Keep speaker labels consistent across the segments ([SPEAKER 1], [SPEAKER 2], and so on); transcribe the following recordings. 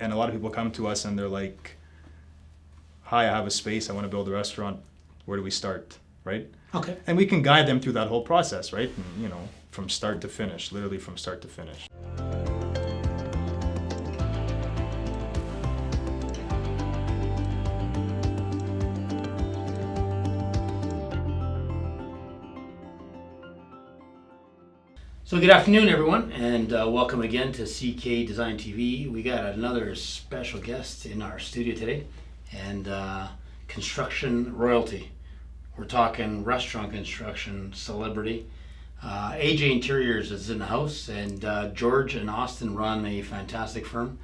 [SPEAKER 1] And a lot of people come to us and they're like, hi, I have a space, I want to build a restaurant. Where do we start, right?
[SPEAKER 2] Okay.
[SPEAKER 1] And we can guide them through that whole process, right? And, from start to finish, literally from start to finish.
[SPEAKER 2] So good afternoon, everyone, and welcome again to CK Design TV. We got another special guest in our studio today, and construction royalty. We're talking restaurant construction celebrity. AJ Interiors is in the house, and George and Austin run a fantastic firm.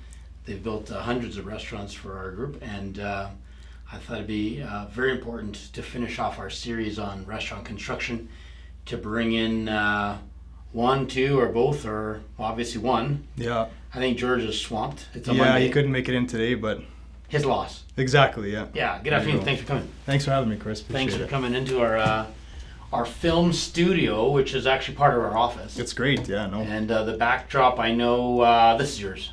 [SPEAKER 2] They've built hundreds of restaurants for our group, and I thought it'd be very important to finish off our series on restaurant construction to bring in one, two, or both, or obviously one.
[SPEAKER 1] Yeah.
[SPEAKER 2] I think George is swamped. It's a
[SPEAKER 1] Yeah,
[SPEAKER 2] Monday.
[SPEAKER 1] he couldn't make it in today, but...
[SPEAKER 2] His loss.
[SPEAKER 1] Exactly, yeah.
[SPEAKER 2] Yeah, good afternoon. Thanks for coming.
[SPEAKER 1] Thanks for having me, Chris. Appreciate
[SPEAKER 2] Thanks for
[SPEAKER 1] it.
[SPEAKER 2] coming into our film studio, which is actually part of our office.
[SPEAKER 1] It's great, yeah, no.
[SPEAKER 2] And the backdrop, I know, this is yours.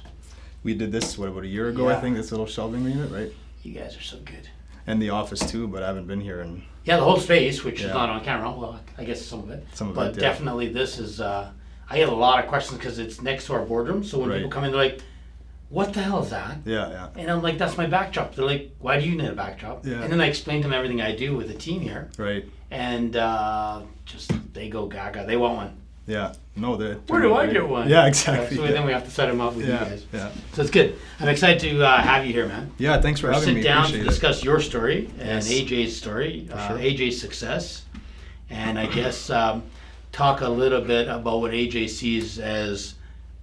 [SPEAKER 1] We did this, about a year ago,
[SPEAKER 2] Yeah.
[SPEAKER 1] I think, this little shelving unit, right?
[SPEAKER 2] You guys are so good.
[SPEAKER 1] And the office too, but I haven't been here in...
[SPEAKER 2] Yeah, the whole space, which is
[SPEAKER 1] Yeah.
[SPEAKER 2] not on camera. Well, I guess some of it.
[SPEAKER 1] Some of
[SPEAKER 2] but
[SPEAKER 1] it, yeah.
[SPEAKER 2] definitely this is, I get a lot of questions because it's next to our boardroom. So when
[SPEAKER 1] Right.
[SPEAKER 2] people come in, they're like, what the hell is that?
[SPEAKER 1] Yeah, yeah.
[SPEAKER 2] And I'm like, that's my backdrop. They're like, why do you need a backdrop?
[SPEAKER 1] Yeah.
[SPEAKER 2] And then I explain to them everything I do with the team here.
[SPEAKER 1] Right.
[SPEAKER 2] And just, they go gaga. They want one.
[SPEAKER 1] Yeah. No,
[SPEAKER 2] Where do I get one?
[SPEAKER 1] Yeah, exactly.
[SPEAKER 2] So
[SPEAKER 1] yeah.
[SPEAKER 2] then we have to set them up with
[SPEAKER 1] yeah,
[SPEAKER 2] you guys.
[SPEAKER 1] yeah.
[SPEAKER 2] So it's good. I'm excited to have you here, man.
[SPEAKER 1] Yeah, thanks for
[SPEAKER 2] We'll
[SPEAKER 1] having
[SPEAKER 2] sit
[SPEAKER 1] me.
[SPEAKER 2] down to
[SPEAKER 1] Appreciate it.
[SPEAKER 2] discuss your story and
[SPEAKER 1] Yes.
[SPEAKER 2] AJ's story,
[SPEAKER 1] sure.
[SPEAKER 2] AJ's success, and I guess talk a little bit about what AJ sees as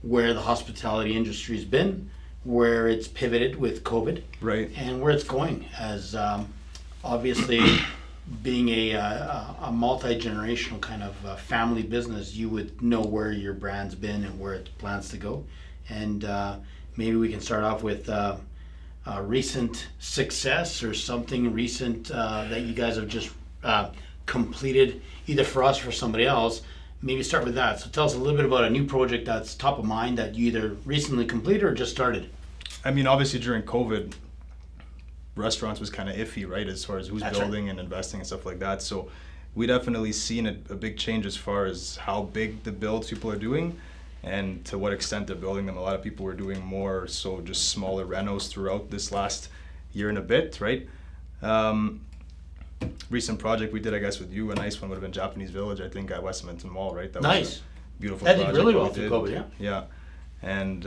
[SPEAKER 2] where the hospitality industry's been, where it's pivoted with COVID,
[SPEAKER 1] Right.
[SPEAKER 2] and where it's going as obviously being a multi-generational kind of family business, you would know where your brand's been and where it plans to go. And maybe we can start off with recent success or something recent that you guys have just completed, either for us or for somebody else. Maybe start with that. So tell us a little bit about a new project that's top of mind that you either recently completed or just started.
[SPEAKER 1] I mean, obviously during COVID, restaurants was kind of iffy, right, as far as who's
[SPEAKER 2] That's
[SPEAKER 1] building and investing and stuff like that. So we definitely seen a big change as far as how big the builds people are doing and to what extent they're building them. A lot of people were doing more so just smaller renos throughout this last year and a bit, right? Recent project we did, I guess, with you, a nice one would have been Japanese Village, I think, at West Edmonton Mall, right? That
[SPEAKER 2] Nice.
[SPEAKER 1] was a beautiful
[SPEAKER 2] That did
[SPEAKER 1] project
[SPEAKER 2] really
[SPEAKER 1] that
[SPEAKER 2] well
[SPEAKER 1] we
[SPEAKER 2] through
[SPEAKER 1] did.
[SPEAKER 2] COVID, yeah.
[SPEAKER 1] Yeah. And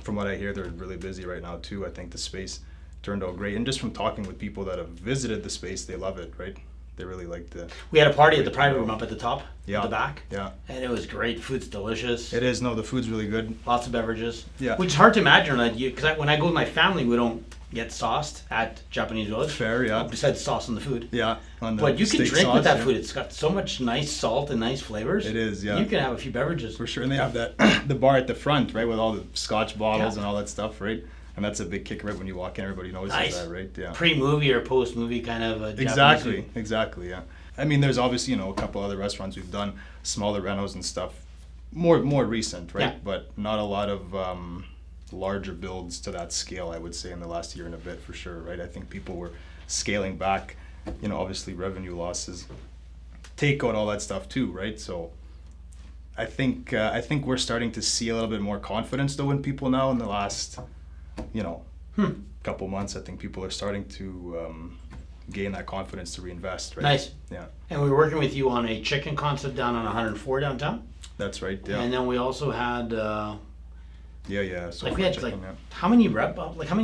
[SPEAKER 1] from what I hear, they're really busy right now too. I think the space turned out great. And just from talking with people that have visited the space, they love it, right? They really like the...
[SPEAKER 2] We had a party at the private room up at the top,
[SPEAKER 1] Yeah.
[SPEAKER 2] at the back,
[SPEAKER 1] Yeah.
[SPEAKER 2] and it was great. Food's delicious.
[SPEAKER 1] It is. No, the food's really good.
[SPEAKER 2] Lots of beverages.
[SPEAKER 1] Yeah.
[SPEAKER 2] Which is hard to imagine that because when I go with my family, we don't get sauced at Japanese Village.
[SPEAKER 1] Fair, yeah.
[SPEAKER 2] Besides sauce on the food.
[SPEAKER 1] Yeah. On the
[SPEAKER 2] But you can
[SPEAKER 1] steak
[SPEAKER 2] drink
[SPEAKER 1] sauce,
[SPEAKER 2] with that
[SPEAKER 1] yeah.
[SPEAKER 2] food. It's got so much nice salt and nice flavors.
[SPEAKER 1] It is, yeah.
[SPEAKER 2] You can have a few beverages.
[SPEAKER 1] For sure. And they have that the bar at the front, right, with all the scotch bottles
[SPEAKER 2] Yeah.
[SPEAKER 1] and all that stuff, right? And that's a big kick, right? When you walk in, everybody notices
[SPEAKER 2] Nice.
[SPEAKER 1] that, right? Yeah.
[SPEAKER 2] Pre-movie or post-movie kind of a Japanese
[SPEAKER 1] Exactly.
[SPEAKER 2] food.
[SPEAKER 1] Exactly, yeah. I mean, there's obviously, a couple other restaurants we've done, smaller renos and stuff, more recent, right?
[SPEAKER 2] Yeah.
[SPEAKER 1] But not a lot of larger builds to that scale, I would say, in the last year and a bit, for sure, right? I think people were scaling back, obviously revenue losses, takeout, all that stuff too, right? So I think we're starting to see a little bit more confidence though in people now in the last, couple months. I think people are starting to gain that confidence to reinvest, right?
[SPEAKER 2] Nice.
[SPEAKER 1] Yeah,
[SPEAKER 2] And we were working with you on a chicken concept down on 104 downtown.
[SPEAKER 1] that's right. Yeah,
[SPEAKER 2] And then we also had
[SPEAKER 1] yeah. So
[SPEAKER 2] we had
[SPEAKER 1] chicken, yeah.
[SPEAKER 2] how many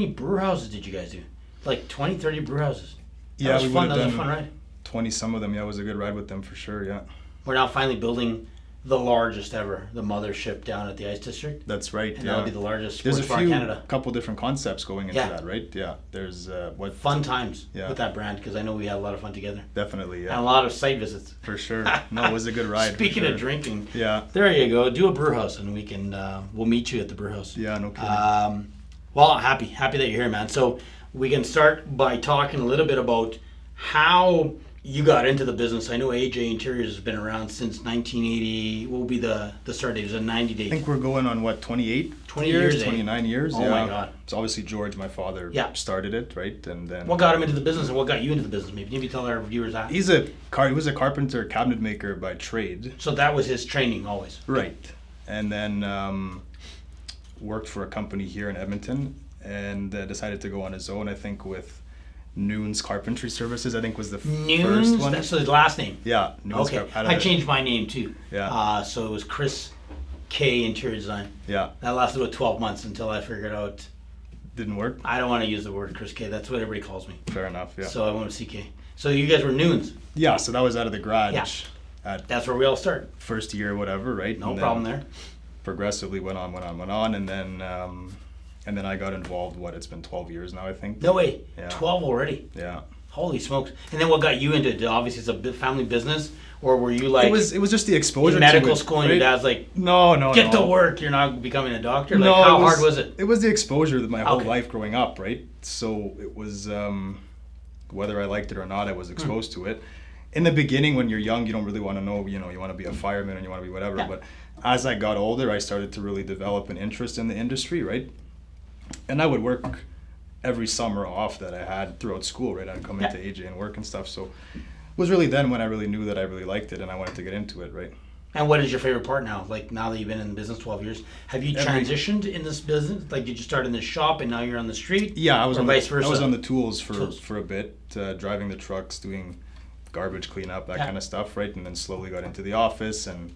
[SPEAKER 2] brew houses did you guys do? Like 20, 30 brew houses. That
[SPEAKER 1] Yeah,
[SPEAKER 2] was
[SPEAKER 1] we
[SPEAKER 2] fun.
[SPEAKER 1] would
[SPEAKER 2] That
[SPEAKER 1] have
[SPEAKER 2] was a
[SPEAKER 1] done
[SPEAKER 2] fun ride.
[SPEAKER 1] 20 some of them. Yeah, it was a good ride with them for sure. Yeah,
[SPEAKER 2] We're now finally building the largest ever, the mothership down at the Ice District.
[SPEAKER 1] that's right.
[SPEAKER 2] And
[SPEAKER 1] yeah,
[SPEAKER 2] that'll be the largest
[SPEAKER 1] there's
[SPEAKER 2] sports
[SPEAKER 1] a
[SPEAKER 2] bar in
[SPEAKER 1] few
[SPEAKER 2] Canada.
[SPEAKER 1] couple different concepts going into
[SPEAKER 2] Yeah.
[SPEAKER 1] that, right? Yeah, there's
[SPEAKER 2] Fun times
[SPEAKER 1] Yeah.
[SPEAKER 2] with that brand because I know we had a lot of fun together.
[SPEAKER 1] definitely,
[SPEAKER 2] And
[SPEAKER 1] yeah,
[SPEAKER 2] a lot of site visits.
[SPEAKER 1] for sure. No, it was a good ride. for
[SPEAKER 2] Speaking
[SPEAKER 1] sure.
[SPEAKER 2] of drinking,
[SPEAKER 1] Yeah,
[SPEAKER 2] there you go. Do a brew house and we can we'll meet you at the brew house.
[SPEAKER 1] yeah, no kidding.
[SPEAKER 2] Well, happy that you're here, man. So we can start by talking a little bit about how you got into the business. I know AJ Interiors has been around since 1980. What will be the start date? It was a 90 date.
[SPEAKER 1] I think we're going on what, 28
[SPEAKER 2] 20 years, eh?
[SPEAKER 1] 29 years.
[SPEAKER 2] Oh
[SPEAKER 1] yeah.
[SPEAKER 2] my God.
[SPEAKER 1] So obviously George, my father, started it, right? And then
[SPEAKER 2] What got him into the business and what got you into the business? Maybe tell our viewers that.
[SPEAKER 1] he was a carpenter, cabinet maker by trade.
[SPEAKER 2] So that was his training always.
[SPEAKER 1] Right. And then worked for a company here in Edmonton and decided to go on his own, I think, with Nunes Carpentry Services, I think was the first one.
[SPEAKER 2] That's his last name.
[SPEAKER 1] Yeah. Nunes
[SPEAKER 2] Okay. I changed my name too.
[SPEAKER 1] Yeah.
[SPEAKER 2] So it was Chris K Interior Design.
[SPEAKER 1] Yeah.
[SPEAKER 2] That lasted about 12 months until I figured out.
[SPEAKER 1] Didn't work?
[SPEAKER 2] I don't want to use the word Chris K. That's what everybody calls me.
[SPEAKER 1] Fair enough, yeah.
[SPEAKER 2] So I went with CK. So you guys were Nunes.
[SPEAKER 1] Yeah, so that was out of the garage at
[SPEAKER 2] That's where we all start.
[SPEAKER 1] first year, whatever, right?
[SPEAKER 2] No
[SPEAKER 1] And
[SPEAKER 2] problem
[SPEAKER 1] then
[SPEAKER 2] there.
[SPEAKER 1] Progressively went on, and then I got involved. It's been 12 years now, I think.
[SPEAKER 2] No way.
[SPEAKER 1] Yeah.
[SPEAKER 2] 12 already.
[SPEAKER 1] Yeah.
[SPEAKER 2] Holy smokes. And then what got you into it? Obviously it's a family business, or were you like
[SPEAKER 1] It was just the exposure
[SPEAKER 2] in medical
[SPEAKER 1] to it,
[SPEAKER 2] school and
[SPEAKER 1] right?
[SPEAKER 2] your dad's like,
[SPEAKER 1] No.
[SPEAKER 2] get to work, you're not becoming a doctor? Like,
[SPEAKER 1] No,
[SPEAKER 2] how hard was it?
[SPEAKER 1] It was the exposure that my whole
[SPEAKER 2] Okay.
[SPEAKER 1] life growing up, right? So it was whether I liked it or not, I was exposed to it. In the beginning, when you're young, you don't really want to know, you want to be a fireman and you want to be whatever.
[SPEAKER 2] Yeah.
[SPEAKER 1] But as I got older, I started to really develop an interest in the industry, right? And I would work every summer off that I had throughout school, right? I'd come into AJ and work and stuff. So it was really then when I really knew that I really liked it and I wanted to get into it, right?
[SPEAKER 2] And what is your favorite part now? Like now that you've been in the business 12 years, have you transitioned in this business? Like did you start in the shop and now you're on the street?
[SPEAKER 1] Yeah, I was on
[SPEAKER 2] vice versa?
[SPEAKER 1] I was on the tools for a bit, driving the trucks, doing garbage cleanup, that kind of stuff, right? And then slowly got into the office and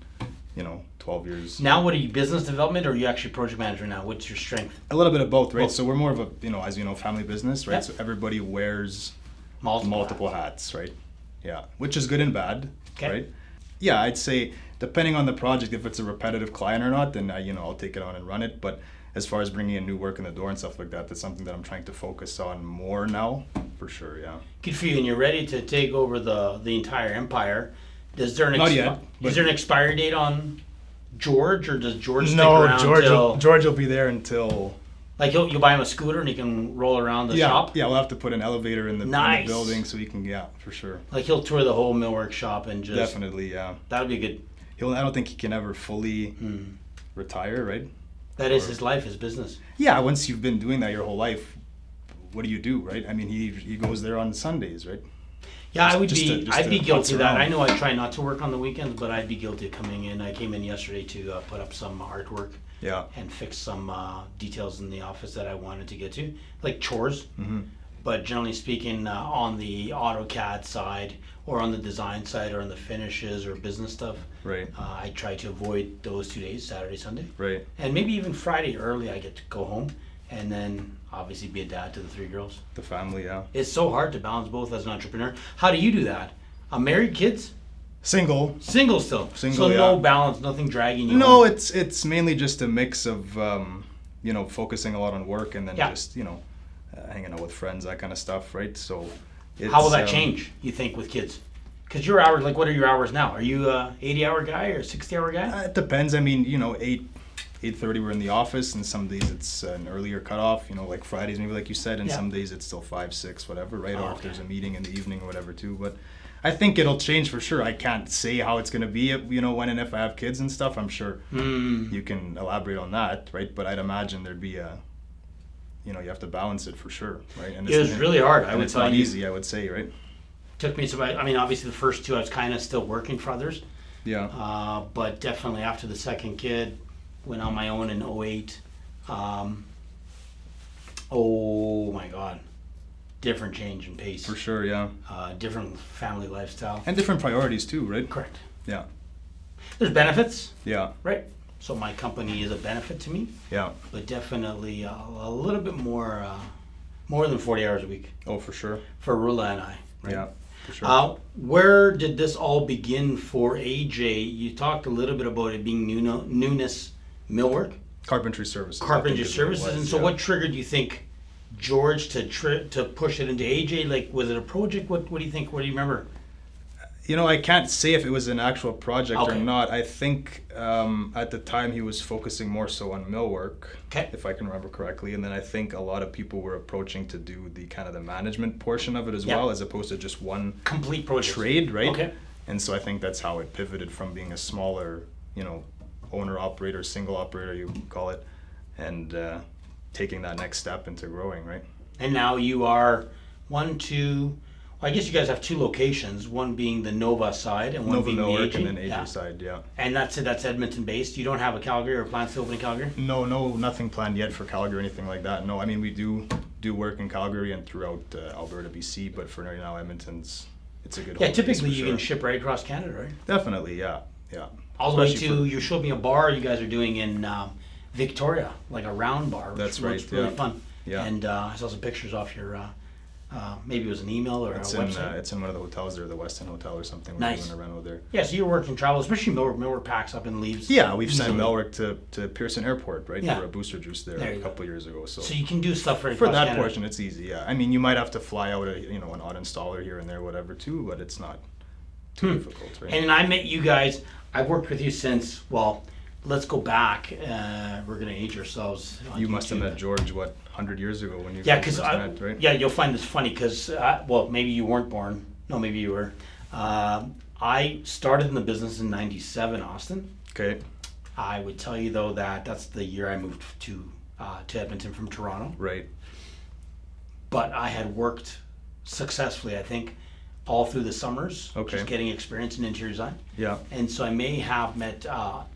[SPEAKER 1] 12 years.
[SPEAKER 2] Now what are you, business development, or are you actually project manager now? What's your strength?
[SPEAKER 1] A little bit of both, right?
[SPEAKER 2] Both.
[SPEAKER 1] So we're more of a, as you know, family business, right?
[SPEAKER 2] Yep.
[SPEAKER 1] So everybody wears
[SPEAKER 2] Multiple
[SPEAKER 1] hats, right? Yeah, which is good and bad,
[SPEAKER 2] Okay.
[SPEAKER 1] right? Yeah, I'd say depending on the project, if it's a repetitive client or not, then I'll take it on and run it. But as far as bringing in new work in the door and stuff like that, that's something that I'm trying to focus on more now, for sure. Yeah.
[SPEAKER 2] Good for you, and you're ready to take over the entire empire. Is there an
[SPEAKER 1] Not yet,
[SPEAKER 2] is there an expiry date on George, or does George stick
[SPEAKER 1] No,
[SPEAKER 2] around till
[SPEAKER 1] George will be there until.
[SPEAKER 2] like you'll buy him a scooter and he can roll around the
[SPEAKER 1] Yeah,
[SPEAKER 2] shop?
[SPEAKER 1] yeah, we'll have to put an elevator in the
[SPEAKER 2] Nice.
[SPEAKER 1] building so he can. Yeah, for sure.
[SPEAKER 2] Like he'll tour the whole millwork shop and just
[SPEAKER 1] Definitely, yeah.
[SPEAKER 2] that would be good.
[SPEAKER 1] I don't think he can ever fully retire, right?
[SPEAKER 2] That is his life, his business.
[SPEAKER 1] Yeah, once you've been doing that your whole life, what do you do, right? I mean, he goes there on Sundays, right?
[SPEAKER 2] Yeah, I'd
[SPEAKER 1] to
[SPEAKER 2] be guilty of that.
[SPEAKER 1] around.
[SPEAKER 2] I know I try not to work on the weekends, but I'd be guilty of coming in. I came in yesterday to put up some artwork
[SPEAKER 1] Yeah.
[SPEAKER 2] and fix some details in the office that I wanted to get to, like chores.
[SPEAKER 1] Mm-hmm.
[SPEAKER 2] But generally speaking, on the AutoCAD side or on the design side or on the finishes or business stuff,
[SPEAKER 1] Right.
[SPEAKER 2] I try to avoid those 2 days, Saturday, Sunday.
[SPEAKER 1] Right.
[SPEAKER 2] And maybe even Friday early I get to go home and then obviously be a dad to the 3 girls.
[SPEAKER 1] The family, yeah.
[SPEAKER 2] It's so hard to balance both as an entrepreneur. How do you do that? Married, kids?
[SPEAKER 1] Single.
[SPEAKER 2] Single still.
[SPEAKER 1] Single,
[SPEAKER 2] so
[SPEAKER 1] yeah.
[SPEAKER 2] no balance, nothing dragging you
[SPEAKER 1] No,
[SPEAKER 2] home.
[SPEAKER 1] it's mainly just a mix of focusing a lot on work and then just hanging out with friends, that kind of stuff, right? So it's,
[SPEAKER 2] How will that change, you think, with kids? Because your hours, like what are your hours now? Are you a 80-hour guy or a 60-hour guy?
[SPEAKER 1] It depends. I mean, 8:30 we're in the office, and some days it's an earlier cutoff. Like Fridays, maybe like you said, and some days it's still 5, 6, whatever, right? Or if there's a meeting in the evening or whatever too. But I think it'll change for sure. I can't say how it's gonna be, when and if I have kids and stuff. I'm sure you can elaborate on that, right? But I'd imagine there'd be you have to balance it for sure, right? And
[SPEAKER 2] It was really hard. I
[SPEAKER 1] and
[SPEAKER 2] would
[SPEAKER 1] it's
[SPEAKER 2] tell
[SPEAKER 1] not
[SPEAKER 2] you.
[SPEAKER 1] easy, I would say, right?
[SPEAKER 2] Took me some. I mean, obviously the first 2 I was kind of still working for others.
[SPEAKER 1] Yeah.
[SPEAKER 2] But definitely after the second kid, went on my own in 08. Oh my God, different change in pace.
[SPEAKER 1] For sure, yeah.
[SPEAKER 2] Different family lifestyle.
[SPEAKER 1] And different priorities too, right?
[SPEAKER 2] Correct.
[SPEAKER 1] Yeah.
[SPEAKER 2] There's benefits,
[SPEAKER 1] Yeah.
[SPEAKER 2] right? So my company is a benefit to me,
[SPEAKER 1] Yeah.
[SPEAKER 2] but definitely a little bit more than 40 hours a week
[SPEAKER 1] Oh, for sure.
[SPEAKER 2] for Rula and I. Right?
[SPEAKER 1] Yeah. For sure.
[SPEAKER 2] Where did this all begin for AJ? You talked a little bit about it being Nunes Millwork,
[SPEAKER 1] Carpentry services. I
[SPEAKER 2] carpentry
[SPEAKER 1] think is what it
[SPEAKER 2] services,
[SPEAKER 1] was,
[SPEAKER 2] and so
[SPEAKER 1] yeah.
[SPEAKER 2] what triggered you think George to push it into AJ? Like, was it a project? What do you think? What do you remember?
[SPEAKER 1] I can't say if it was an actual project or
[SPEAKER 2] Okay.
[SPEAKER 1] not. I think at the time he was focusing more so on millwork,
[SPEAKER 2] Okay.
[SPEAKER 1] if I can remember correctly. And then I think a lot of people were approaching to do the kind of the management portion of it as
[SPEAKER 2] Yeah.
[SPEAKER 1] well, as opposed to just one
[SPEAKER 2] Complete project.
[SPEAKER 1] trade, right?
[SPEAKER 2] Okay.
[SPEAKER 1] And so I think that's how it pivoted from being a smaller, owner operator, single operator, you call it, and taking that next step into growing, right?
[SPEAKER 2] And now you are I guess you guys have 2 locations, one being the Nova side and one
[SPEAKER 1] Nova
[SPEAKER 2] being the
[SPEAKER 1] Millwork
[SPEAKER 2] AJ.
[SPEAKER 1] and then AJ
[SPEAKER 2] Yeah.
[SPEAKER 1] side, yeah.
[SPEAKER 2] And that's Edmonton based. You don't have a Calgary or plans to open in Calgary?
[SPEAKER 1] No, nothing planned yet for Calgary or anything like that. No, I mean, we do work in Calgary and throughout Alberta, BC, but for right now, it's a good
[SPEAKER 2] Yeah,
[SPEAKER 1] home base
[SPEAKER 2] typically
[SPEAKER 1] for
[SPEAKER 2] you
[SPEAKER 1] sure.
[SPEAKER 2] can ship right across Canada, right?
[SPEAKER 1] Definitely, yeah.
[SPEAKER 2] All the way
[SPEAKER 1] Especially
[SPEAKER 2] to, you showed me a bar you guys are doing in Victoria, like a round bar. Which
[SPEAKER 1] That's
[SPEAKER 2] looks
[SPEAKER 1] right,
[SPEAKER 2] really
[SPEAKER 1] yeah.
[SPEAKER 2] fun.
[SPEAKER 1] Yeah.
[SPEAKER 2] And I saw some pictures off your, maybe it was an email or
[SPEAKER 1] It's
[SPEAKER 2] a
[SPEAKER 1] in
[SPEAKER 2] website.
[SPEAKER 1] it's in one of the hotels there, the Westin Hotel or something. We're
[SPEAKER 2] Nice.
[SPEAKER 1] doing a rental there.
[SPEAKER 2] Yeah, so you're working travel, especially millwork packs up in Leaves.
[SPEAKER 1] Yeah, we've sent
[SPEAKER 2] Easily.
[SPEAKER 1] Melrick to Pearson Airport, right,
[SPEAKER 2] Yeah.
[SPEAKER 1] for a booster juice there,
[SPEAKER 2] There
[SPEAKER 1] a
[SPEAKER 2] you
[SPEAKER 1] couple years ago.
[SPEAKER 2] So you can do stuff right
[SPEAKER 1] for
[SPEAKER 2] across
[SPEAKER 1] that
[SPEAKER 2] Canada.
[SPEAKER 1] portion, it's easy. Yeah, I mean, you might have to fly out an odd installer here and there, whatever, too, but it's not too difficult, right?
[SPEAKER 2] And I met you guys, I've worked with you since, well, let's go back. We're going to age ourselves. On
[SPEAKER 1] You must have
[SPEAKER 2] YouTube.
[SPEAKER 1] met George 100 years ago when you
[SPEAKER 2] Yeah,
[SPEAKER 1] guys
[SPEAKER 2] because
[SPEAKER 1] first met, right?
[SPEAKER 2] yeah, you'll find this funny because well, maybe you weren't born. No, maybe you were. I started in the business in '97, Austin.
[SPEAKER 1] Okay,
[SPEAKER 2] I would tell you though that that's the year I moved to Edmonton from Toronto.
[SPEAKER 1] right.
[SPEAKER 2] But I had worked successfully, I think, all through the summers,
[SPEAKER 1] Okay.
[SPEAKER 2] just getting experience in interior design.
[SPEAKER 1] Yeah.
[SPEAKER 2] And so I may have met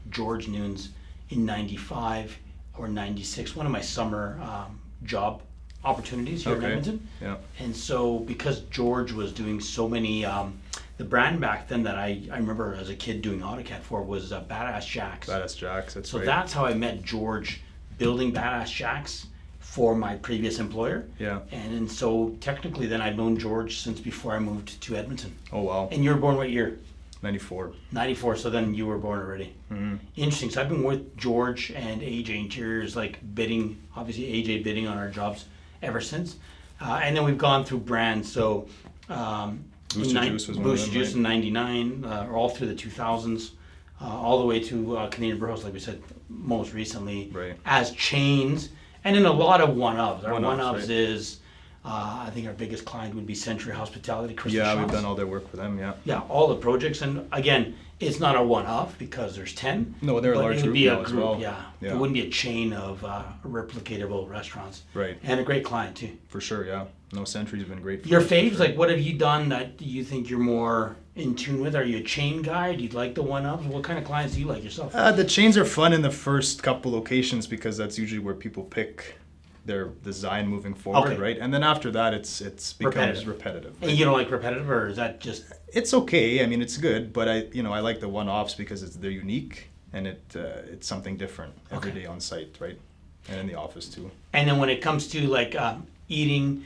[SPEAKER 2] George Nunes in '95 or '96, one of my summer job opportunities here in
[SPEAKER 1] Okay.
[SPEAKER 2] Edmonton.
[SPEAKER 1] Yeah.
[SPEAKER 2] And so because George was doing so many, the brand back then that I remember as a kid doing AutoCAD for was Badass Jacks.
[SPEAKER 1] Badass Jacks, that's
[SPEAKER 2] So
[SPEAKER 1] right.
[SPEAKER 2] that's how I met George, building Badass Jacks for my previous employer.
[SPEAKER 1] Yeah.
[SPEAKER 2] And so technically then I'd known George since before I moved to Edmonton.
[SPEAKER 1] Oh, wow.
[SPEAKER 2] And you were born what year?
[SPEAKER 1] 94.
[SPEAKER 2] 94, so then you were born already.
[SPEAKER 1] Mm-hmm.
[SPEAKER 2] Interesting. So I've been with George and AJ Interiors, like bidding, obviously AJ bidding on our jobs ever since. And then we've gone through brands. So
[SPEAKER 1] Booster Juice was one of
[SPEAKER 2] Booster
[SPEAKER 1] them,
[SPEAKER 2] Juice
[SPEAKER 1] right?
[SPEAKER 2] in '99, all through the 2000s, all the way to Canadian Brewhouse, like we said, most recently,
[SPEAKER 1] Right.
[SPEAKER 2] as chains, and then a lot of one-ofs. Our
[SPEAKER 1] One-offs,
[SPEAKER 2] one-ofs
[SPEAKER 1] right.
[SPEAKER 2] is, I think our biggest client would be Century Hospitality, Christmas
[SPEAKER 1] Yeah, we've
[SPEAKER 2] shops.
[SPEAKER 1] done all their work for them, yeah.
[SPEAKER 2] Yeah, all the projects, and again, it's not a one-off because there's 10.
[SPEAKER 1] No, they're a
[SPEAKER 2] but
[SPEAKER 1] large
[SPEAKER 2] it would
[SPEAKER 1] group
[SPEAKER 2] be
[SPEAKER 1] now
[SPEAKER 2] a
[SPEAKER 1] as
[SPEAKER 2] group,
[SPEAKER 1] well.
[SPEAKER 2] yeah.
[SPEAKER 1] Yeah.
[SPEAKER 2] It wouldn't be a chain of replicatable restaurants.
[SPEAKER 1] Right.
[SPEAKER 2] And a great client too.
[SPEAKER 1] For sure, yeah. No, Century's been great for
[SPEAKER 2] Your
[SPEAKER 1] us, for
[SPEAKER 2] faves,
[SPEAKER 1] sure.
[SPEAKER 2] like what have you done that you think you're more in tune with? Are you a chain guy? Do you like the one-offs? What kind of clients do you like yourself?
[SPEAKER 1] The chains are fun in the first couple locations because that's usually where people pick their design moving forward,
[SPEAKER 2] Okay.
[SPEAKER 1] right? And then after that, it's becomes
[SPEAKER 2] Repetitive.
[SPEAKER 1] repetitive.
[SPEAKER 2] And you don't like repetitive, or is that just
[SPEAKER 1] It's okay. I mean, it's good, but I like the one-offs because they're unique and it's something different every
[SPEAKER 2] Okay.
[SPEAKER 1] day on site, right? And in the office too.
[SPEAKER 2] And then when it comes to like eating,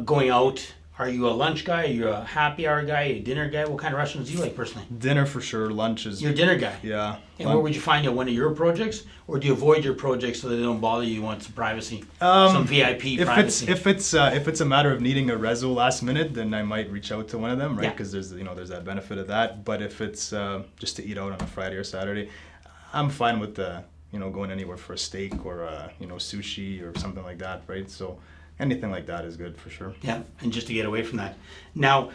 [SPEAKER 2] going out, are you a lunch guy? Are you a happy hour guy? Are you a dinner guy? What kind of restaurants do you like personally?
[SPEAKER 1] Dinner for sure. Lunch is
[SPEAKER 2] You're a dinner guy.
[SPEAKER 1] yeah.
[SPEAKER 2] And where would you find you? One of your projects, or do you avoid your projects so they don't bother you? You want some privacy, some VIP
[SPEAKER 1] If
[SPEAKER 2] privacy.
[SPEAKER 1] it's if it's a matter of needing a reso last minute, then I might reach out to one of them, right?
[SPEAKER 2] Yeah.
[SPEAKER 1] Because there's that benefit of that. But if it's just to eat out on a Friday or Saturday, I'm fine with going anywhere for a steak or sushi or something like that, right? So anything like that is good for sure.
[SPEAKER 2] Yeah, and just to get away from that. Now,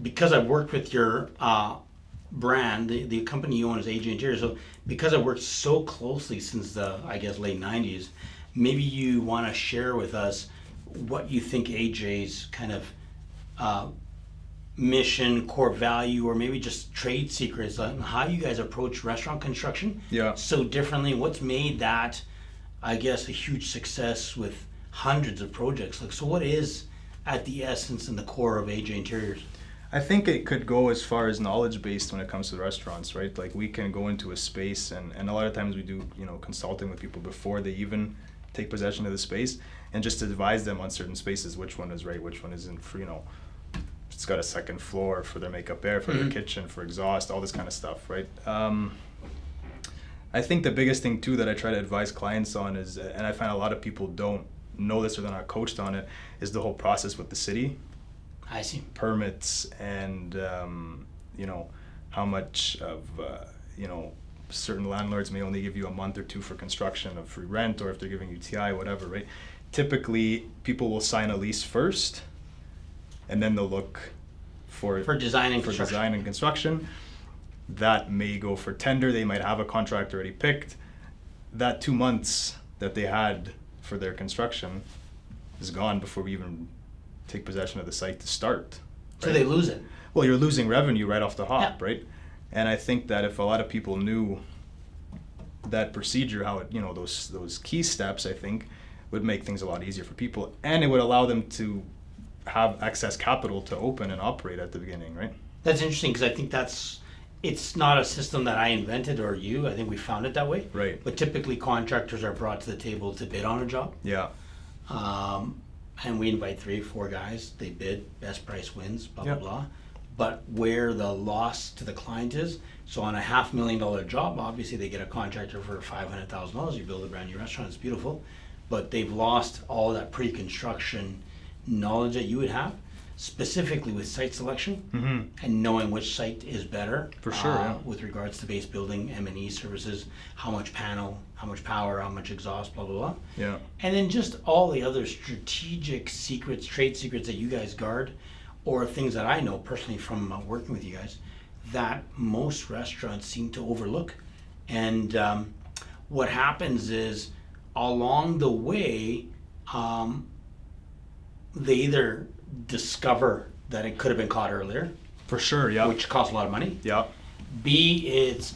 [SPEAKER 2] because I've worked with your brand, the company you own is AJ Interior, so because I've worked so closely since the, I guess, late 90s, maybe you want to share with us what you think AJ's kind of mission, core value, or maybe just trade secrets on how you guys approach restaurant construction
[SPEAKER 1] Yeah.
[SPEAKER 2] so differently. What's made that, I guess, a huge success with hundreds of projects? Like, so what is at the essence and the core of AJ Interiors?
[SPEAKER 1] I think it could go as far as knowledge based when it comes to restaurants, right? Like we can go into a space and a lot of times we do, consulting with people before they even take possession of the space and just advise them on certain spaces, which one is right, which one isn't, for, it's got a second floor for their makeup air, for their kitchen, for exhaust, all this kind of stuff, right? I think the biggest thing too that I try to advise clients on is, and I find a lot of people don't know this or they're not coached on it, is the whole process with the city.
[SPEAKER 2] I see.
[SPEAKER 1] permits and you know, how much of you know, certain landlords may only give you a month or two for construction of free rent, or if they're giving you TI, whatever, right? Typically, people will sign a lease first, and then they'll look for
[SPEAKER 2] design and
[SPEAKER 1] for
[SPEAKER 2] construction.
[SPEAKER 1] design and construction. That may go for tender. They might have a contract already picked. That 2 months that they had for their construction is gone before we even take possession of the site to start.
[SPEAKER 2] So
[SPEAKER 1] right?
[SPEAKER 2] they lose it.
[SPEAKER 1] Well, you're losing revenue right off the hop,
[SPEAKER 2] Yeah.
[SPEAKER 1] right? And I think that if a lot of people knew that procedure, how it, you know, those key steps, I think, would make things a lot easier for people, and it would allow them to have excess capital to open and operate at the beginning, right?
[SPEAKER 2] That's interesting because I think it's not a system that I invented or you. I think we found it that way.
[SPEAKER 1] Right.
[SPEAKER 2] But typically contractors are brought to the table to bid on a job.
[SPEAKER 1] Yeah.
[SPEAKER 2] And we invite 3 or 4 guys. They bid, best price wins, blah,
[SPEAKER 1] Yeah.
[SPEAKER 2] blah, blah. But where the loss to the client is, so on a $500,000 job, obviously they get a contractor for $500,000. You build a brand new restaurant, it's beautiful. But they've lost all that pre-construction knowledge that you would have, specifically with site selection and knowing which site is better.
[SPEAKER 1] For sure, yeah.
[SPEAKER 2] With regards to base building, M&E services, how much panel, how much power, how much exhaust, blah, blah, blah.
[SPEAKER 1] Yeah.
[SPEAKER 2] And then just all the other strategic secrets, trade secrets that you guys guard, or things that I know personally from working with you guys, that most restaurants seem to overlook. And what happens is, along the way, they either discover that it could have been caught earlier,
[SPEAKER 1] For sure, yeah.
[SPEAKER 2] which costs a lot of money.
[SPEAKER 1] Yeah.
[SPEAKER 2] B, it's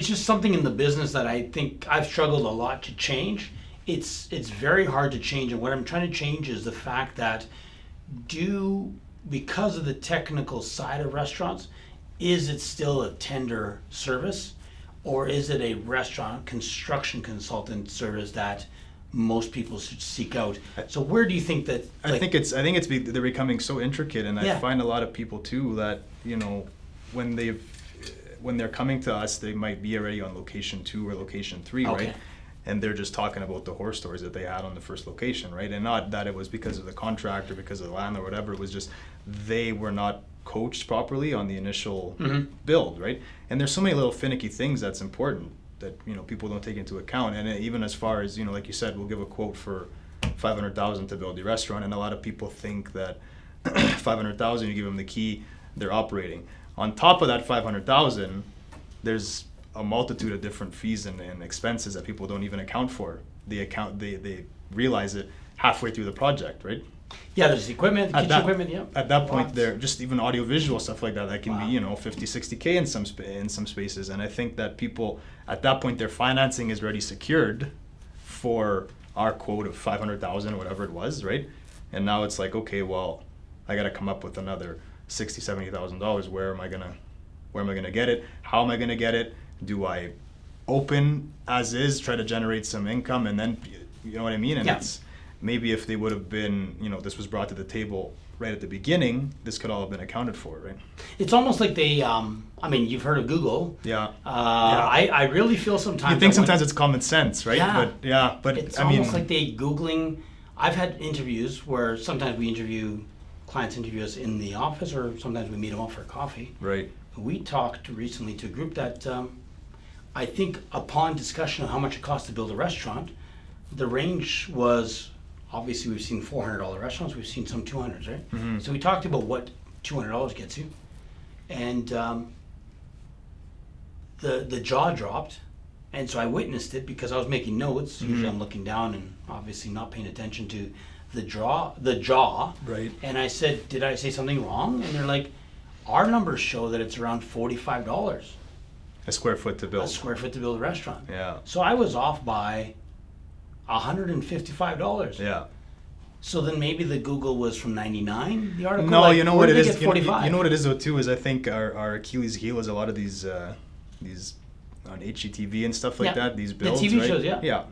[SPEAKER 2] just something in the business that I think I've struggled a lot to change. It's very hard to change, and what I'm trying to change is the fact that because of the technical side of restaurants, is it still a tender service, or is it a restaurant construction consultant service that most people should seek out? So where do you think that?
[SPEAKER 1] I think they're becoming so intricate, and
[SPEAKER 2] Yeah.
[SPEAKER 1] I find a lot of people too that, you know, when they're coming to us, they might be already on location 2 or location 3,
[SPEAKER 2] Okay.
[SPEAKER 1] right? And they're just talking about the horror stories that they had on the first location, right? And not that it was because of the contract or because of the land or whatever. It was just they were not coached properly on the initial build, right? And there's so many little finicky things that's important that, you know, people don't take into account. And even as far as, you know, like you said, we'll give a quote for $500,000 to build the restaurant, and a lot of people think that $500,000, you give them the key, they're operating. On top of that $500,000, there's a multitude of different fees and expenses that people don't even account for. They realize it halfway through the project, right?
[SPEAKER 2] Yeah, there's equipment, kitchen equipment, yeah.
[SPEAKER 1] At that point,
[SPEAKER 2] Lots.
[SPEAKER 1] they're just even audiovisual stuff like that can
[SPEAKER 2] Wow.
[SPEAKER 1] be, you know, 50, 60K in some spaces. And I think that people at that point, their financing is already secured for our quote of 500,000 or whatever it was, right? And now it's like, okay, well, I got to come up with another $60,000, $70,000. Where am I gonna get it? How am I gonna get it? Do I open as is, try to generate some income, and then, you know what I mean? And
[SPEAKER 2] Yeah.
[SPEAKER 1] it's maybe if they would have been, you know, this was brought to the table right at the beginning, this could all have been accounted for, right?
[SPEAKER 2] It's almost like they, I mean, you've heard of Google.
[SPEAKER 1] Yeah.
[SPEAKER 2] I really feel sometimes.
[SPEAKER 1] You think
[SPEAKER 2] that when-
[SPEAKER 1] sometimes it's common sense, right?
[SPEAKER 2] Yeah.
[SPEAKER 1] But
[SPEAKER 2] It's
[SPEAKER 1] I mean,
[SPEAKER 2] almost like they Googling. I've had interviews where sometimes clients interview us in the office, or sometimes we meet them out for coffee.
[SPEAKER 1] right.
[SPEAKER 2] We talked recently to a group that I think upon discussion of how much it costs to build a restaurant, the range was, obviously we've seen $400 restaurants, we've seen some 200s, right?
[SPEAKER 1] Mm-hmm.
[SPEAKER 2] So we talked about what $200 gets you, and the jaw dropped. And so I witnessed it because I was making notes.
[SPEAKER 1] Mm-hmm.
[SPEAKER 2] Usually I'm looking down and obviously not paying attention to the jaw.
[SPEAKER 1] Right.
[SPEAKER 2] And I said, did I say something wrong? And they're like, our numbers show that it's around $45
[SPEAKER 1] A square foot to build.
[SPEAKER 2] a square foot to build a restaurant.
[SPEAKER 1] Yeah.
[SPEAKER 2] So I was off by $155.
[SPEAKER 1] Yeah.
[SPEAKER 2] So then maybe the Google was from 99, the article?
[SPEAKER 1] No,
[SPEAKER 2] Like,
[SPEAKER 1] you know
[SPEAKER 2] where
[SPEAKER 1] what it
[SPEAKER 2] did they
[SPEAKER 1] is.
[SPEAKER 2] get 45?
[SPEAKER 1] You know what it is though too is I think our Achilles heel is a lot of these on HGTV and stuff like
[SPEAKER 2] Yeah.
[SPEAKER 1] that. These
[SPEAKER 2] The
[SPEAKER 1] builds,
[SPEAKER 2] TV
[SPEAKER 1] right?
[SPEAKER 2] shows, yeah.
[SPEAKER 1] Yeah.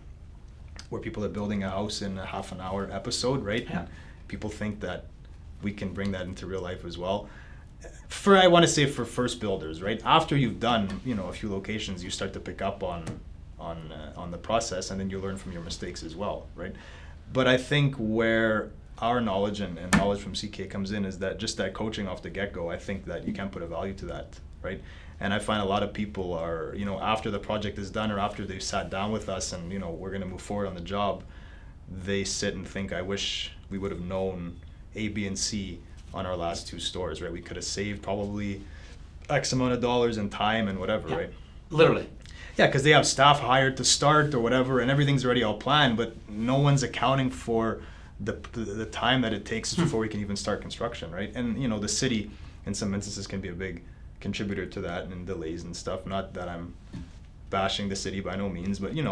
[SPEAKER 1] Where people are building a house in a half an hour episode, right?
[SPEAKER 2] Yeah.
[SPEAKER 1] And people think that we can bring that into real life as well. I want to say for first builders, right? After you've done, you know, a few locations, you start to pick up on the process, and then you learn from your mistakes as well, right? But I think where our knowledge and knowledge from CK comes in is that just that coaching off the get-go, I think that you can't put a value to that, right? And I find a lot of people are, after the project is done or after they've sat down with us and, we're going to move forward on the job, they sit and think, I wish we would have known A, B, and C on our last 2 stores, right? We could have saved probably X amount of dollars in time and whatever, right?
[SPEAKER 2] Literally.
[SPEAKER 1] Yeah, because they have staff hired to start or whatever, and everything's already all planned, but no one's accounting for the time that it takes before we can even start construction, right? And the city, in some instances, can be a big contributor to that and delays and stuff. Not that I'm bashing the city by no means, but it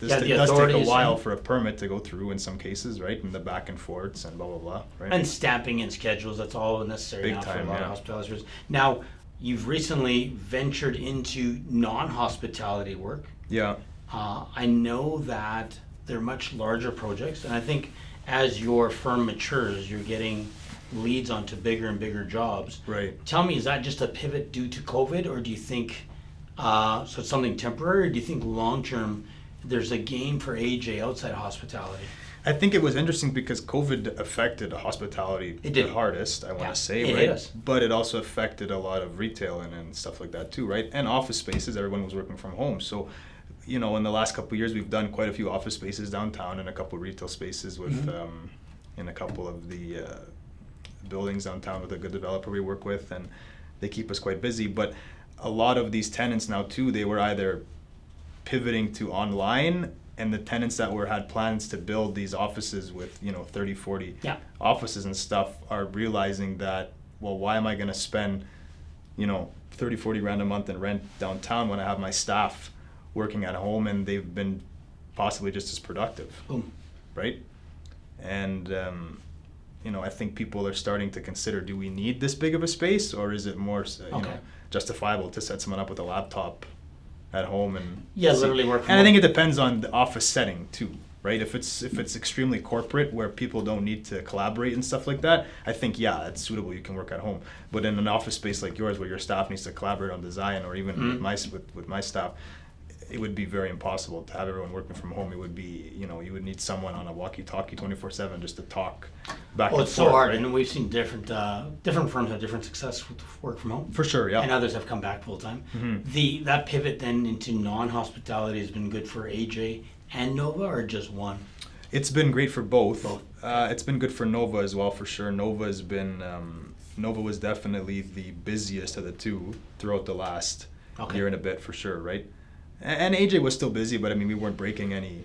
[SPEAKER 1] does take a while for a permit to go through in some cases, right? And the back and forths and blah blah blah, right?
[SPEAKER 2] And stamping and schedules, that's all necessary
[SPEAKER 1] Big
[SPEAKER 2] now
[SPEAKER 1] time,
[SPEAKER 2] for a lot
[SPEAKER 1] yeah.
[SPEAKER 2] of hospitality. Now, you've recently ventured into non-hospitality work.
[SPEAKER 1] Yeah.
[SPEAKER 2] I know that they're much larger projects, and I think as your firm matures, you're getting leads onto bigger and bigger jobs.
[SPEAKER 1] Right.
[SPEAKER 2] Tell me, is that just a pivot due to COVID, or do you think, so it's something temporary, or do you think long-term there's a game for AJ outside hospitality?
[SPEAKER 1] I think it was interesting because COVID affected hospitality
[SPEAKER 2] It did.
[SPEAKER 1] the hardest, I want to say,
[SPEAKER 2] It
[SPEAKER 1] right?
[SPEAKER 2] hit us.
[SPEAKER 1] But it also affected a lot of retail and stuff like that too, right? And office spaces, everyone was working from home. So, in the last couple of years, we've done quite a few office spaces downtown and a couple of retail spaces with, in a couple of the buildings downtown with a good developer we work with, and they keep us quite busy. But a lot of these tenants now too, they were either pivoting to online, and the tenants that had plans to build these offices with 30, 40 offices and stuff are realizing that, well, why am I going to spend 30, 40 grand a month in rent downtown when I have my staff working at home and they've been possibly just as productive.
[SPEAKER 2] Boom.
[SPEAKER 1] Right? And I think people are starting to consider, do we need this big of a space, or is it more justifiable to set someone up with a laptop at home and
[SPEAKER 2] literally work from
[SPEAKER 1] and
[SPEAKER 2] home.
[SPEAKER 1] I think it depends on the office setting too, right? If it's extremely corporate where people don't need to collaborate and stuff like that, I think it's suitable, you can work at home. But in an office space like yours where your staff needs to collaborate on design, or even with my staff, it would be very impossible to have everyone working from home. It would be, you would need someone on a walkie-talkie 24/7 just to talk back and forth.
[SPEAKER 2] It's so hard,
[SPEAKER 1] right?
[SPEAKER 2] and we've seen different firms have different success with work from home.
[SPEAKER 1] For sure, yeah.
[SPEAKER 2] And others have come back full time. That pivot then into non-hospitality has been good for AJ and Nova, or just one?
[SPEAKER 1] It's been great for both. It's been good for Nova as well, for sure. Nova was definitely the busiest of the two throughout the last year and a bit, for sure, right? And AJ was still busy, but I mean, we weren't breaking any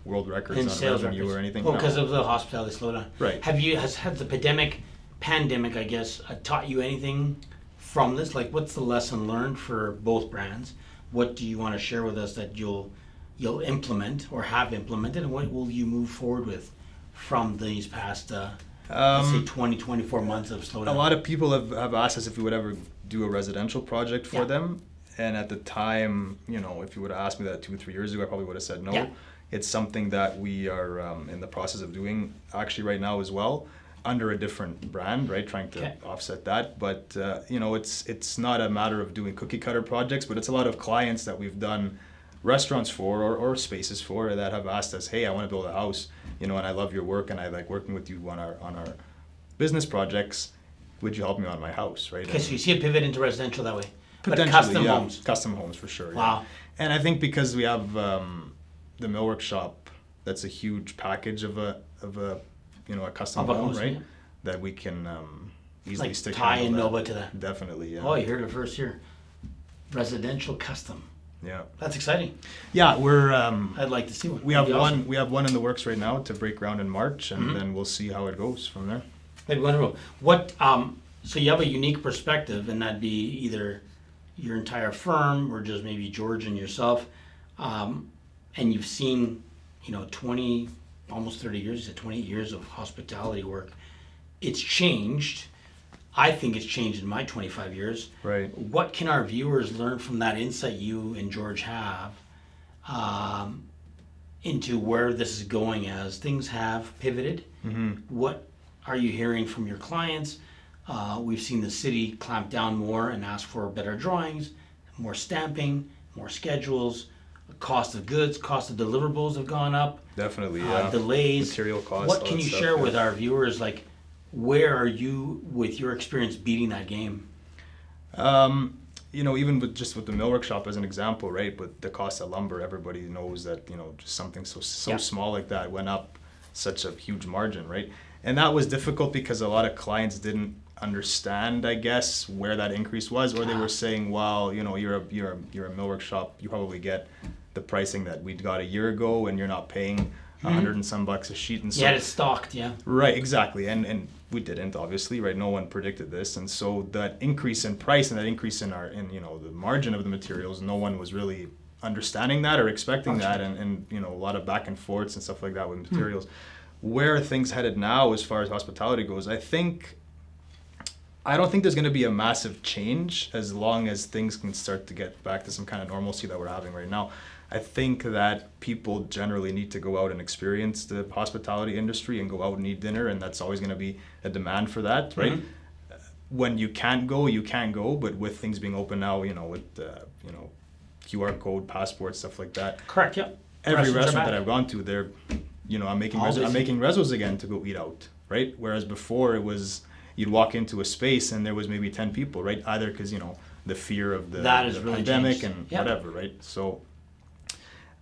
[SPEAKER 1] world records
[SPEAKER 2] In
[SPEAKER 1] on
[SPEAKER 2] sales
[SPEAKER 1] revenue
[SPEAKER 2] records.
[SPEAKER 1] or anything.
[SPEAKER 2] Well,
[SPEAKER 1] no.
[SPEAKER 2] because of the hospitality slowdown.
[SPEAKER 1] Right.
[SPEAKER 2] Has the pandemic, I guess, taught you anything from this? Like, what's the lesson learned for both brands? What do you want to share with us that you'll implement or have implemented, and what will you move forward with from these past, let's say 20, 24 months of slowdown?
[SPEAKER 1] A lot of people have asked us if we would ever do a residential project for them. And at the time, if you would have asked me that 2 or 3 years ago, I probably would have said no.
[SPEAKER 2] Yeah.
[SPEAKER 1] It's something that we are in the process of doing actually right now as well, under a different brand, right? Trying to offset that. But, it's not a matter of doing cookie cutter projects, but it's a lot of clients that we've done restaurants for or spaces for that have asked us, hey, I want to build a house, and I love your work and I like working with you on our business projects. Would you help me on my house, right?
[SPEAKER 2] Okay, so you see a pivot into residential that way.
[SPEAKER 1] Potentially,
[SPEAKER 2] but custom homes.
[SPEAKER 1] Custom homes for sure.
[SPEAKER 2] Wow.
[SPEAKER 1] Yeah. And I think because we have the millwork shop, that's a huge package of a custom home,
[SPEAKER 2] homes,
[SPEAKER 1] right?
[SPEAKER 2] yeah.
[SPEAKER 1] That we can easily
[SPEAKER 2] Like
[SPEAKER 1] stick
[SPEAKER 2] tie
[SPEAKER 1] handle
[SPEAKER 2] in
[SPEAKER 1] that.
[SPEAKER 2] Nova to that.
[SPEAKER 1] Definitely, yeah.
[SPEAKER 2] Oh, you heard it first here. Residential custom.
[SPEAKER 1] Yeah.
[SPEAKER 2] That's exciting.
[SPEAKER 1] Yeah, we're
[SPEAKER 2] I'd like to see one.
[SPEAKER 1] we have
[SPEAKER 2] That'd be awesome.
[SPEAKER 1] we have one in the works right now to break ground in March, and then we'll see how it goes from there.
[SPEAKER 2] That'd be wonderful. What? So you have a unique perspective, and that'd be either your entire firm or just maybe George and yourself, and you've seen, 20, almost 30 years, you said 28 years of hospitality work. It's changed. I think it's changed in my 25 years.
[SPEAKER 1] Right.
[SPEAKER 2] What can our viewers learn from that insight you and George have into where this is going as things have pivoted? What are you hearing from your clients? We've seen the city clamp down more and ask for better drawings, more stamping, more schedules. cost of goods, cost of deliverables have gone up,
[SPEAKER 1] Definitely, yeah.
[SPEAKER 2] delays.
[SPEAKER 1] Material costs.
[SPEAKER 2] What
[SPEAKER 1] all
[SPEAKER 2] can
[SPEAKER 1] that
[SPEAKER 2] you
[SPEAKER 1] stuff,
[SPEAKER 2] share
[SPEAKER 1] yeah.
[SPEAKER 2] with our viewers? Like, where are you with your experience beating that game?
[SPEAKER 1] Even with the mill workshop as an example, right? But the cost of lumber, everybody knows that, just something so
[SPEAKER 2] Yeah.
[SPEAKER 1] small like that went up such a huge margin, right? And that was difficult because a lot of clients didn't understand, I guess, where that increase was, or they were saying, well, you're a mill workshop, you probably get the pricing that we got a year ago, and you're not paying $100 and some bucks a sheet, and so
[SPEAKER 2] You had it stocked, yeah.
[SPEAKER 1] right, exactly, and we didn't, obviously, right? No one predicted this, and so that increase in price and that increase in the margin of the materials, no one was really understanding that or expecting that, and a lot of back and forths and stuff like that with materials. Where are things headed now as far as hospitality goes? I don't think there's going to be a massive change as long as things can start to get back to some kind of normalcy that we're having right now. I think that people generally need to go out and experience the hospitality industry and go out and eat dinner, and that's always going to be a demand for that, right? When you can't go, you can't go, but with things being open now, with QR code, passports, stuff like that.
[SPEAKER 2] Correct, yeah.
[SPEAKER 1] Every
[SPEAKER 2] Restaurants are
[SPEAKER 1] restaurant that
[SPEAKER 2] back.
[SPEAKER 1] I've gone to, they're, I'm making
[SPEAKER 2] All busy.
[SPEAKER 1] I'm making resos again to go eat out, right? Whereas before it was, you'd walk into a space and there was maybe 10 people, right? Either because, the fear of the
[SPEAKER 2] That has really
[SPEAKER 1] pandemic
[SPEAKER 2] changed.
[SPEAKER 1] and
[SPEAKER 2] Yep.
[SPEAKER 1] whatever, right? So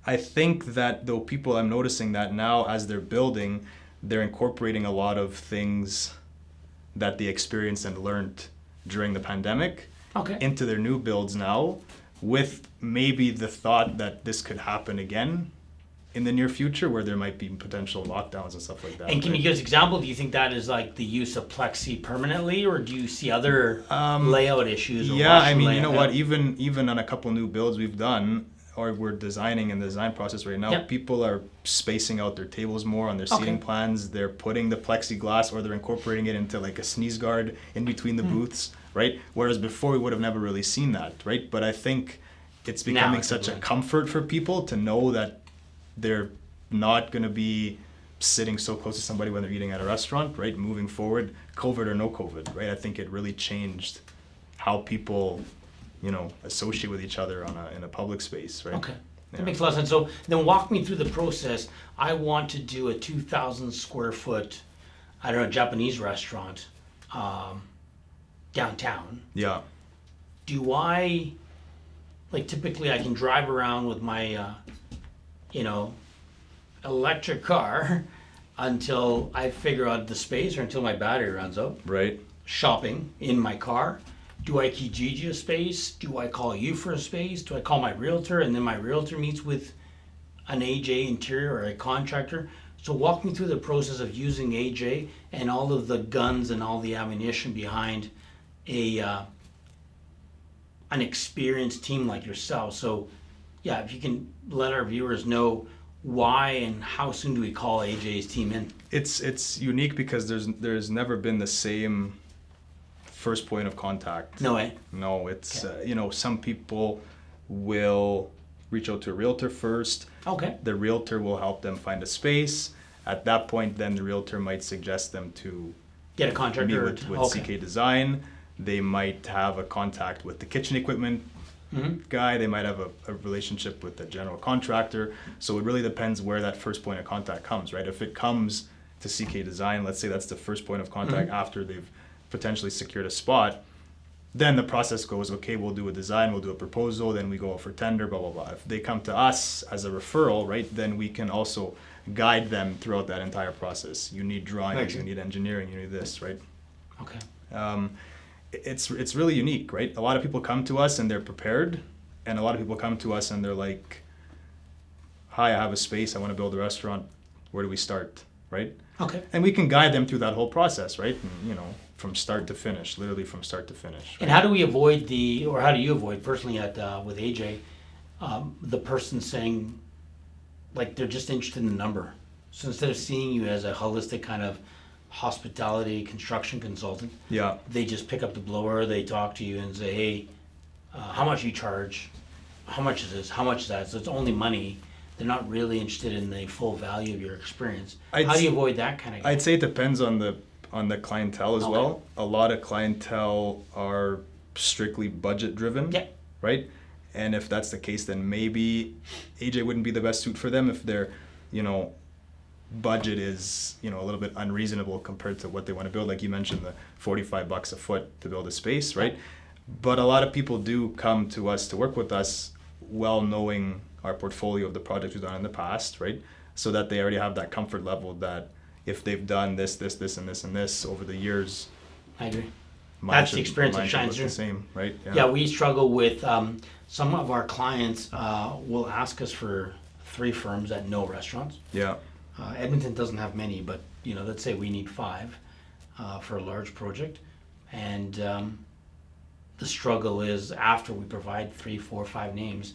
[SPEAKER 1] I think that though I'm noticing that now as they're building, they're incorporating a lot of things that they experienced and learned during the pandemic
[SPEAKER 2] Okay.
[SPEAKER 1] into their new builds now, with maybe the thought that this could happen again in the near future, where there might be potential lockdowns and stuff like that.
[SPEAKER 2] And can you give us an example? Do you think that is like the use of plexi permanently, or do you see other layout issues? Or
[SPEAKER 1] Yeah, I
[SPEAKER 2] washroom
[SPEAKER 1] mean, you know
[SPEAKER 2] layout?
[SPEAKER 1] what? Even on a couple new builds we've done, or we're designing in the design process right now,
[SPEAKER 2] Yep.
[SPEAKER 1] people are spacing out their tables more on their seating
[SPEAKER 2] Okay.
[SPEAKER 1] plans. They're putting the plexiglass, or they're incorporating it into like a sneeze guard in between the booths, right? Whereas before we would have never really seen that, right? But I think it's becoming
[SPEAKER 2] it's a
[SPEAKER 1] such a
[SPEAKER 2] blend.
[SPEAKER 1] comfort for people to know that they're not going to be sitting so close to somebody when they're eating at a restaurant, right? Moving forward, COVID or no COVID, right? I think it really changed how people, associate with each other in a public space, right?
[SPEAKER 2] Okay. That
[SPEAKER 1] Yeah.
[SPEAKER 2] makes a lot of sense. So then walk me through the process. I want to do a 2,000 square foot, Japanese restaurant downtown.
[SPEAKER 1] Yeah.
[SPEAKER 2] Do I, typically I can drive around with my, electric car until I figure out the space or until my battery runs out.
[SPEAKER 1] Right.
[SPEAKER 2] Shopping in my car. Do I Kijiji a space? Do I call you for a space? Do I call my realtor and then my realtor meets with an AJ interior or a contractor? So walk me through the process of using AJ and all of the guns and all the ammunition behind an experienced team like yourself. So yeah, if you can let our viewers know why and how soon do we call AJ's team in?
[SPEAKER 1] It's unique because there's never been the same first point of contact.
[SPEAKER 2] No way.
[SPEAKER 1] No, it's some people will reach out to a realtor first.
[SPEAKER 2] Okay.
[SPEAKER 1] The realtor will help them find a space. At that point, then the realtor might suggest them to
[SPEAKER 2] Get a
[SPEAKER 1] meet
[SPEAKER 2] contractor.
[SPEAKER 1] with
[SPEAKER 2] Okay.
[SPEAKER 1] CK Design. They might have a contact with the kitchen equipment guy. They might have a relationship with the general contractor. So it really depends where that first point of contact comes, right? If it comes to CK Design, let's say that's the first point of contact after they've potentially secured a spot, then the process goes, okay, we'll do a design, we'll do a proposal, then we go out for tender, blah, blah, blah. If they come to us as a referral, right, then we can also guide them throughout that entire process. You need drawings, you need engineering, you need this, right?
[SPEAKER 2] Okay.
[SPEAKER 1] It's really unique, right? A lot of people come to us and they're prepared, and a lot of people come to us and they're like, hi, I have a space, I want to build a restaurant, where do we start, right?
[SPEAKER 2] Okay.
[SPEAKER 1] And we can guide them through that whole process, right? And, from start to finish, literally from start to finish.
[SPEAKER 2] And how do we avoid how do you avoid personally with AJ, the person saying, they're just interested in the number. So instead of seeing you as a holistic kind of hospitality construction consultant,
[SPEAKER 1] Yeah.
[SPEAKER 2] they just pick up the blower, they talk to you and say, hey, how much you charge? How much is this? How much is that? So it's only money. They're not really interested in the full value of your experience. How do you avoid that kind of?
[SPEAKER 1] I'd say it depends on the clientele as
[SPEAKER 2] Okay.
[SPEAKER 1] well. A lot of clientele are strictly budget driven.
[SPEAKER 2] Yeah.
[SPEAKER 1] Right? And if that's the case, then maybe AJ wouldn't be the best suit for them if their, you know, budget is, you know, a little bit unreasonable compared to what they want to build. Like you mentioned, the $45 a foot to build a space, right? But a lot of people do come to us to work with us, well knowing our portfolio of the projects we've done in the past, right? So that they already have that comfort level that if they've done this, and this over the years,
[SPEAKER 2] I agree.
[SPEAKER 1] mine
[SPEAKER 2] That's the experience that
[SPEAKER 1] mine should
[SPEAKER 2] shines
[SPEAKER 1] look
[SPEAKER 2] through.
[SPEAKER 1] the same, right?
[SPEAKER 2] Yeah, we struggle with some of our clients will ask us for 3 firms at no restaurants.
[SPEAKER 1] Yeah.
[SPEAKER 2] Edmonton doesn't have many, but you know, let's say we need 5 for a large project, and the struggle is after we provide 3, 4, 5 names,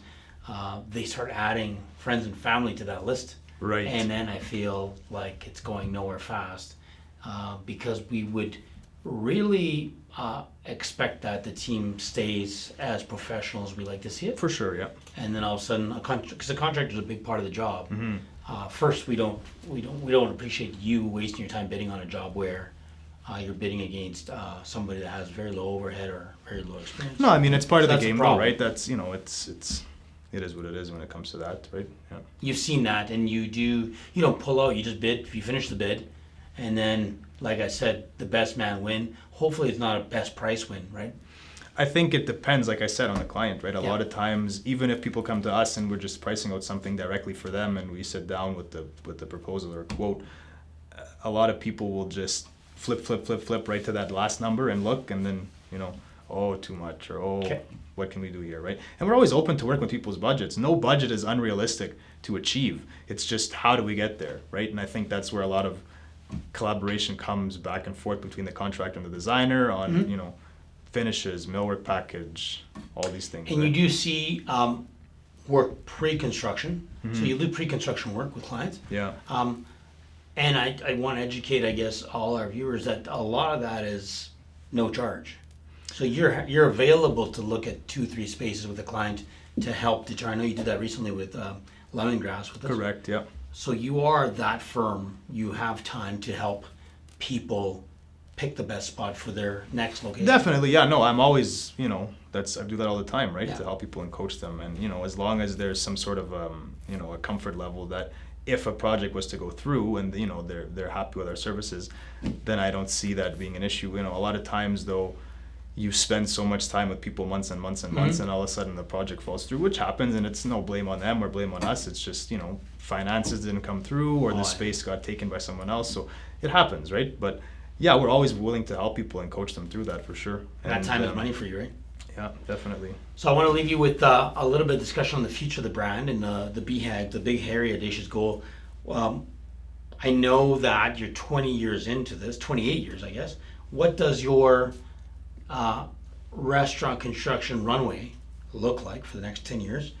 [SPEAKER 2] they start adding friends and family to that list.
[SPEAKER 1] Right.
[SPEAKER 2] And then I feel like it's going nowhere fast because we would really expect that the team stays as professional as we like to see it.
[SPEAKER 1] For sure, yeah.
[SPEAKER 2] And then all of a sudden, because the contract is a big part of the job. First, we don't appreciate you wasting your time bidding on a job where you're bidding against somebody that has very low overhead or very low experience.
[SPEAKER 1] No, I mean, it's part of the
[SPEAKER 2] That's the
[SPEAKER 1] game though,
[SPEAKER 2] problem.
[SPEAKER 1] right? That's, you know, it is what it is when it comes to that, right? Yeah.
[SPEAKER 2] You've seen that, and you don't pull out, you just bid, you finish the bid, and then, like I said, the best man win. Hopefully it's not a best price win, right?
[SPEAKER 1] I think it depends, like I said, on the client, right? A
[SPEAKER 2] Yeah.
[SPEAKER 1] lot of times, even if people come to us and we're just pricing out something directly for them and we sit down with the proposal or quote, a lot of people will just flip right to that last number and look, and then, you know, oh, too much, or oh,
[SPEAKER 2] Okay.
[SPEAKER 1] what can we do here, right? And we're always open to work with people's budgets. No budget is unrealistic to achieve. It's just how do we get there, right? And I think that's where a lot of collaboration comes back and forth between the contractor and the designer on, you know, finishes, millwork package, all these things.
[SPEAKER 2] And
[SPEAKER 1] right?
[SPEAKER 2] you do see work pre-construction, so you do pre-construction work with clients.
[SPEAKER 1] Yeah.
[SPEAKER 2] And I want to educate, I guess, all our viewers that a lot of that is no charge. So you're available to look at 2, 3 spaces with a client to help determine. I know you did that recently with Lemongrass with us.
[SPEAKER 1] Correct, yeah.
[SPEAKER 2] So you are that firm. You have time to help people pick the best spot for their next location.
[SPEAKER 1] Definitely, yeah. No, I'm always, you know, I do that all the time, right?
[SPEAKER 2] Yeah.
[SPEAKER 1] To help people and coach them, and you know, as long as there's some sort of, you know, a comfort level that if a project was to go through and you know they're happy with our services, then I don't see that being an issue. You know, a lot of times though, you spend so much time with people months and months and months, and all of a sudden the project falls through, which happens, and it's no blame on them or blame on us. It's just, you know, finances didn't come through or the space got taken by someone else, so it happens, right? But yeah, we're always willing to help people and coach them through that for sure.
[SPEAKER 2] And that time is money for you, right?
[SPEAKER 1] Yeah, definitely.
[SPEAKER 2] So I want to leave you with a little bit of discussion on the future of the brand and the BHAG, the Big Hairy Audacious Goal. I know that you're 20 years into this, 28 years, I guess. What does your restaurant construction runway look like for the next 10 years?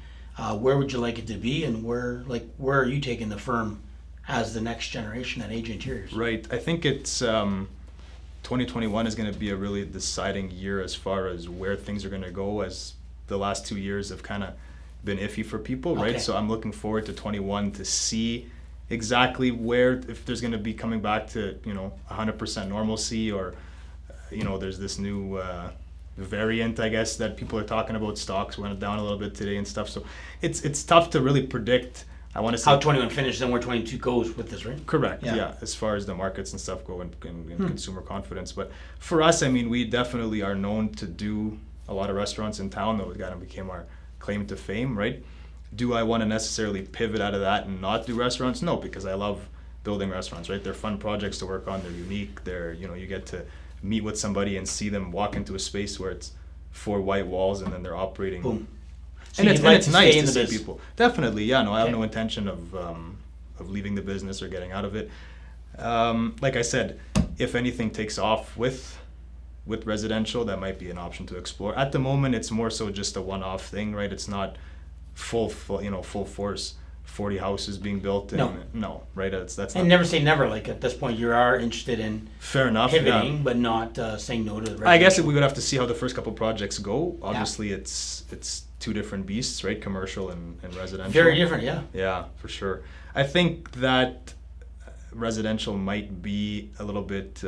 [SPEAKER 2] Where would you like it to be, and where are you taking the firm as the next generation at Age Interiors?
[SPEAKER 1] Right. I think it's 2021 is going to be a really deciding year as far as where things are going to go, as the last 2 years have kind of been iffy for people, right?
[SPEAKER 2] Okay.
[SPEAKER 1] So I'm looking forward to 21 to see exactly where, if there's going to be coming back to, you know, 100% normalcy, or, you know, there's this new variant, I guess, that people are talking about. Stocks went down a little bit today and stuff. So it's tough to really predict. I want to say
[SPEAKER 2] How 21 finishes and where 22 goes with this, right?
[SPEAKER 1] correct,
[SPEAKER 2] Yeah.
[SPEAKER 1] yeah, as far as the markets and stuff go, and consumer confidence. But for us, I mean, we definitely are known to do a lot of restaurants in town. That kind of became our claim to fame, right? Do I want to necessarily pivot out of that and not do restaurants? No, because I love building restaurants, right? They're fun projects to work on. They're unique. They're, you know, you get to meet with somebody and see them walk into a space where it's 4 white walls and then they're operating.
[SPEAKER 2] Boom. So
[SPEAKER 1] And
[SPEAKER 2] you'd
[SPEAKER 1] it's,
[SPEAKER 2] like
[SPEAKER 1] and it's
[SPEAKER 2] to
[SPEAKER 1] nice
[SPEAKER 2] stay in
[SPEAKER 1] to
[SPEAKER 2] the
[SPEAKER 1] see
[SPEAKER 2] biz.
[SPEAKER 1] people. Definitely, yeah. No, I have
[SPEAKER 2] Okay.
[SPEAKER 1] no intention of leaving the business or getting out of it. Like I said, if anything takes off with residential, that might be an option to explore. At the moment, it's more so just a one-off thing, right? It's not full force. 40 houses being built. No, right? That's not.
[SPEAKER 2] And never say never. Like at this point, you are interested in
[SPEAKER 1] Fair enough.
[SPEAKER 2] pivoting,
[SPEAKER 1] Yeah.
[SPEAKER 2] but not saying no to the
[SPEAKER 1] I guess
[SPEAKER 2] residential.
[SPEAKER 1] we would have to see how the first couple projects go. Obviously, it's two different beasts, right? Commercial and residential.
[SPEAKER 2] Very different, yeah.
[SPEAKER 1] Yeah, for sure. I think that residential might be a little bit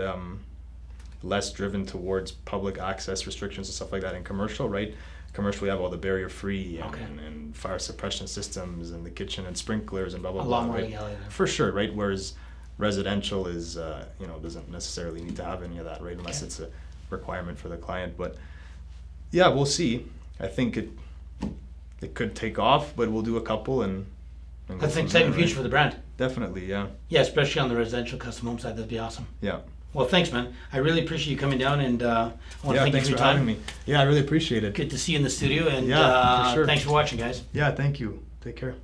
[SPEAKER 1] less driven towards public access restrictions and stuff like that in commercial, right? commercial, we have all the barrier free and,
[SPEAKER 2] Okay.
[SPEAKER 1] and fire suppression systems and the kitchen and sprinklers and blah blah
[SPEAKER 2] A
[SPEAKER 1] blah.
[SPEAKER 2] lot more
[SPEAKER 1] right?
[SPEAKER 2] legality there.
[SPEAKER 1] For sure, right? Whereas residential is doesn't necessarily need to have any of that, right? Unless
[SPEAKER 2] Okay.
[SPEAKER 1] it's a requirement for the client. But yeah, we'll see. I think it could take off, but we'll do a couple and go
[SPEAKER 2] That's an
[SPEAKER 1] from
[SPEAKER 2] exciting
[SPEAKER 1] there,
[SPEAKER 2] future
[SPEAKER 1] right?
[SPEAKER 2] for the brand.
[SPEAKER 1] Definitely, yeah,
[SPEAKER 2] Yeah, especially on the residential custom home side, that'd be awesome.
[SPEAKER 1] yeah.
[SPEAKER 2] Well, thanks, man. I really appreciate you coming down, and I want to
[SPEAKER 1] Yeah,
[SPEAKER 2] thank you
[SPEAKER 1] thanks
[SPEAKER 2] for
[SPEAKER 1] for
[SPEAKER 2] your time.
[SPEAKER 1] having me. Yeah, I really appreciate it.
[SPEAKER 2] Good to see you in the studio, and
[SPEAKER 1] Yeah, for sure.
[SPEAKER 2] thanks for watching, guys.
[SPEAKER 1] Yeah, thank you. Take care.